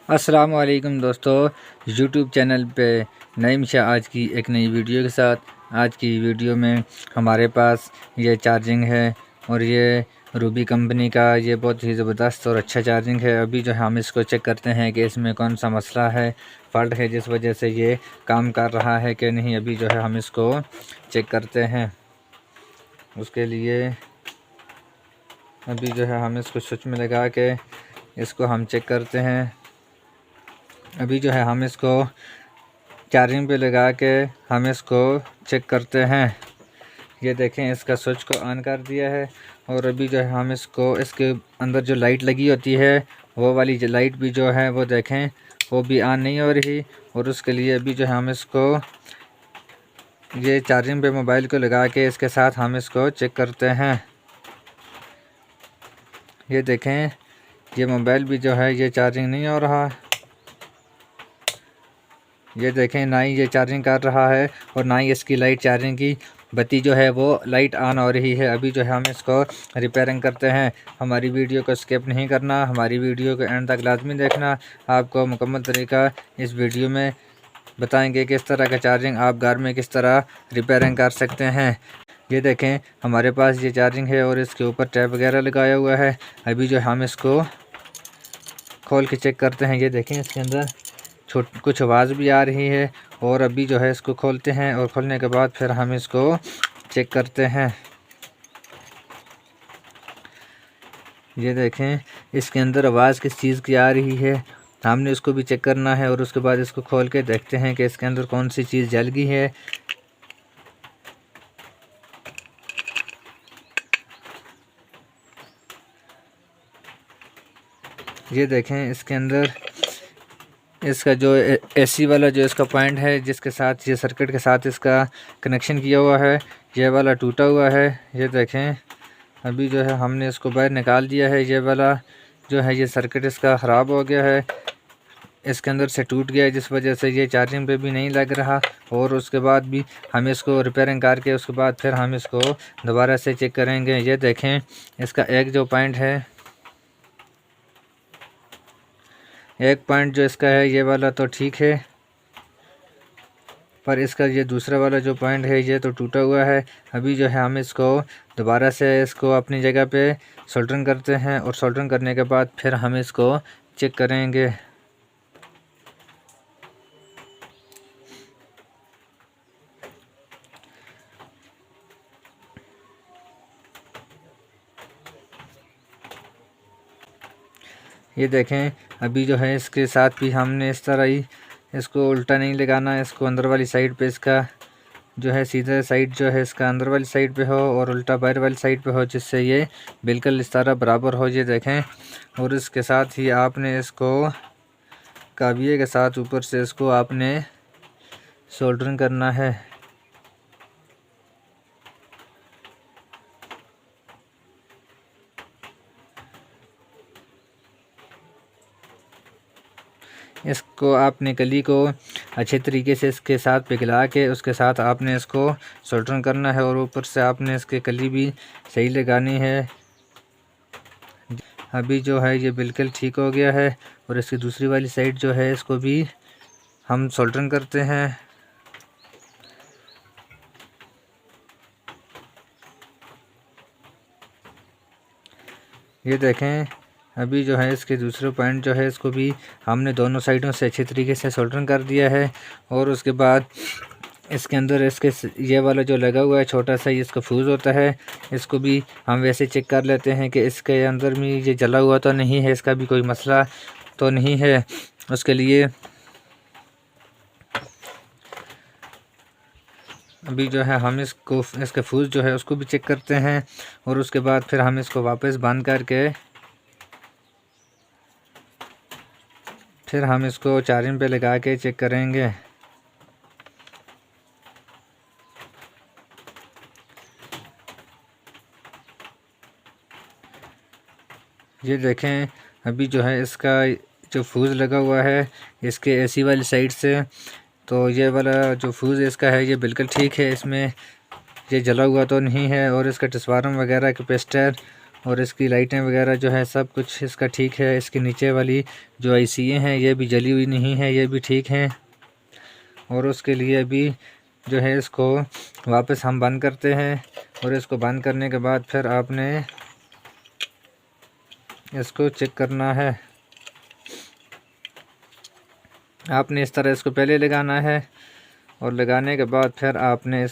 अस्सलामुअलैकुम दोस्तों, YouTube channel पे नईम शाह आज की एक नई वीडियो के साथ। आज की वीडियो में हमारे पास ये चार्जिंग है और ये रूबी कंपनी का ये बहुत ही ज़बरदस्त और अच्छा चार्जिंग है। अभी जो है हम इसको चेक करते हैं कि इसमें कौन सा मसला है, फ़ॉल्ट है जिस वजह से ये काम कर रहा है कि नहीं। अभी जो है हम इसको चेक करते हैं। उसके लिए अभी जो है हम इसको स्विच में लगा के इसको हम चेक करते हैं। अभी जो है हम इसको चार्जिंग पे लगा के हम इसको चेक करते हैं। ये देखें, इसका स्विच को ऑन कर दिया है और अभी जो है हम इसको इसके अंदर जो लाइट लगी होती है वो वाली जो लाइट भी जो है वो देखें वो भी ऑन नहीं हो रही। और उसके लिए अभी जो है हम इसको ये चार्जिंग पे मोबाइल को लगा के इसके साथ हम इसको चेक करते हैं। ये देखें, ये मोबाइल भी जो है ये चार्जिंग नहीं हो रहा। ये देखें, ना ही ये चार्जिंग कर रहा है और ना ही इसकी लाइट चार्जिंग की बत्ती जो है वो लाइट ऑन हो रही है। अभी जो है हम इसको रिपेयरिंग करते हैं। हमारी वीडियो को स्किप नहीं करना, हमारी वीडियो को एंड तक लाजमी देखना। आपको मुकम्मल तरीका इस वीडियो में बताएंगे किस तरह का चार्जिंग आप घर में किस तरह रिपेयरिंग कर सकते हैं। ये देखें, हमारे पास ये चार्जिंग है और इसके ऊपर टैप वगैरह लगाया हुआ है। अभी जो हम इसको खोल के चेक करते हैं। ये देखें, इसके अंदर कुछ आवाज़ भी आ रही है। और अभी जो है इसको खोलते हैं और खोलने के बाद फिर हम इसको चेक करते हैं। ये देखें, इसके अंदर आवाज़ किस चीज़ की आ रही है, हमने इसको भी चेक करना है। और उसके बाद इसको खोल के देखते हैं कि इसके अंदर कौन सी चीज़ जल गई है। ये देखें, इसके अंदर इसका जो एसी वाला जो इसका पॉइंट है जिसके साथ ये सर्किट के साथ इसका कनेक्शन किया हुआ है, ये वाला टूटा हुआ है। ये देखें, अभी जो है हमने इसको बाहर निकाल दिया है। ये वाला जो है ये सर्किट इसका ख़राब हो गया है, इसके अंदर से टूट गया है जिस वजह से ये चार्जिंग पे भी नहीं लग रहा। और उसके बाद भी हम इसको रिपेयरिंग करके उसके बाद फिर हम इसको दोबारा से चेक करेंगे। ये देखें, इसका एक जो पॉइंट है, एक पॉइंट जो इसका है ये वाला तो ठीक है, पर इसका ये दूसरा वाला जो पॉइंट है ये तो टूटा हुआ है। अभी जो है हम इसको दोबारा से इसको अपनी जगह पे सोल्डरिंग करते हैं और सोल्डरिंग करने के बाद फिर हम इसको चेक करेंगे। ये देखें, अभी जो है इसके साथ भी हमने इस तरह ही इसको उल्टा नहीं लगाना, इसको अंदर वाली साइड पे इसका जो है सीधा साइड जो है इसका अंदर वाली साइड पे हो और उल्टा बाहर वाली साइड पे हो, जिससे ये बिल्कुल इस तरह बराबर हो। ये देखें, और इसके साथ ही आपने इसको काबिये के साथ ऊपर से इसको आपने सोल्डरिंग करना है। इसको आपने कली को अच्छे तरीके से इसके साथ पिघला के उसके साथ आपने इसको सोल्डरिंग करना है और ऊपर से आपने इसके कली भी सही लगानी है। अभी जो है ये बिल्कुल ठीक हो गया है और इसकी दूसरी वाली साइड जो है इसको भी हम सोल्डरिंग करते हैं। ये देखें, अभी जो है इसके दूसरे पॉइंट जो है इसको भी हमने दोनों साइडों से अच्छे तरीके से सोल्डरिंग कर दिया है। और उसके बाद इसके अंदर इसके ये वाला जो लगा हुआ है छोटा सा, इसका फ्यूज़ होता है, इसको भी हम वैसे चेक कर लेते हैं कि इसके अंदर में ये जला हुआ तो नहीं है, इसका भी कोई मसला तो नहीं है। उसके लिए अभी जो है हम इसको इसका फ्यूज़ जो है उसको भी चेक करते हैं और उसके बाद फिर हम इसको वापस बंद करके फिर हम इसको चार्जिंग पे लगा के चेक करेंगे। ये देखें, अभी जो है इसका जो फ्यूज़ लगा हुआ है इसके एसी वाली साइड से, तो ये वाला जो फ्यूज़ इसका है ये बिल्कुल ठीक है, इसमें ये जला हुआ तो नहीं है। और इसका ट्रांसफार्मर वगैरह कैपेसिटर और इसकी लाइटें वगैरह जो है सब कुछ इसका ठीक है। इसके नीचे वाली जो आईसीएं हैं ये भी जली हुई नहीं है, ये भी ठीक हैं। और उसके लिए अभी जो है इसको वापस हम बंद करते हैं और इसको बंद करने के बाद फिर आपने इसको चेक करना है। आपने इस तरह इसको पहले लगाना है और लगाने के बाद फिर आपने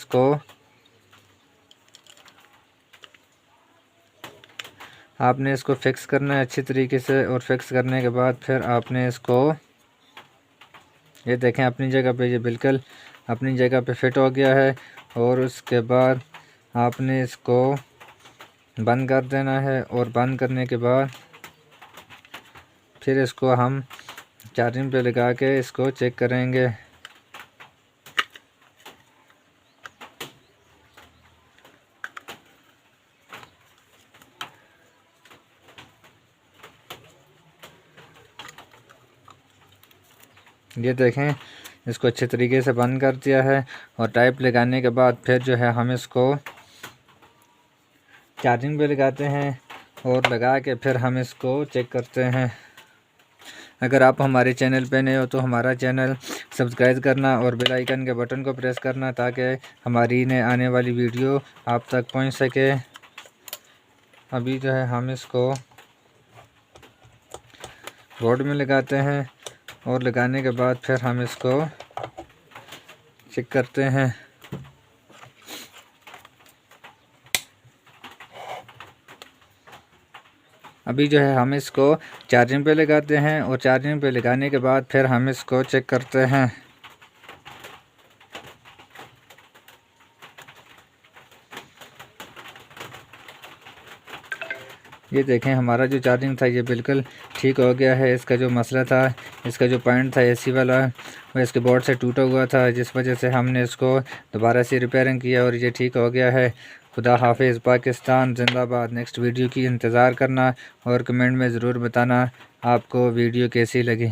इसको फिक्स करना है अच्छी तरीके से। और फिक्स करने के बाद फिर आपने इसको, ये देखें अपनी जगह पे, ये बिल्कुल अपनी जगह पे फिट हो गया है। और उसके बाद आपने इसको बंद कर देना है और बंद करने के बाद फिर इसको हम चार्जिंग पे लगा के इसको चेक करेंगे। ये देखें इसको अच्छे तरीके से बंद कर दिया है। और टाइप लगाने के बाद फिर जो है हम इसको चार्जिंग पे लगाते हैं और लगा के फिर हम इसको चेक करते हैं। अगर आप हमारे चैनल पे नए हो तो हमारा चैनल सब्सक्राइब करना और बेल आइकन के बटन को प्रेस करना ताकि हमारी नए आने वाली वीडियो आप तक पहुंच सके। अभी जो है हम इसको बोर्ड में लगाते हैं और लगाने के बाद फिर हम इसको चेक करते हैं। अभी जो है हम इसको चार्जिंग पे लगाते हैं और चार्जिंग पे लगाने के बाद फिर हम इसको चेक करते हैं। ये देखें हमारा जो चार्जिंग था ये बिल्कुल ठीक हो गया है। इसका जो मसला था, इसका जो पॉइंट था एसी वाला, वो इसके बोर्ड से टूटा हुआ था, जिस वजह से हमने इसको दोबारा से रिपेयरिंग किया और ये ठीक हो गया है। खुदा हाफिज़, पाकिस्तान जिंदाबाद। नेक्स्ट वीडियो की इंतज़ार करना और कमेंट में ज़रूर बताना आपको वीडियो कैसी लगी।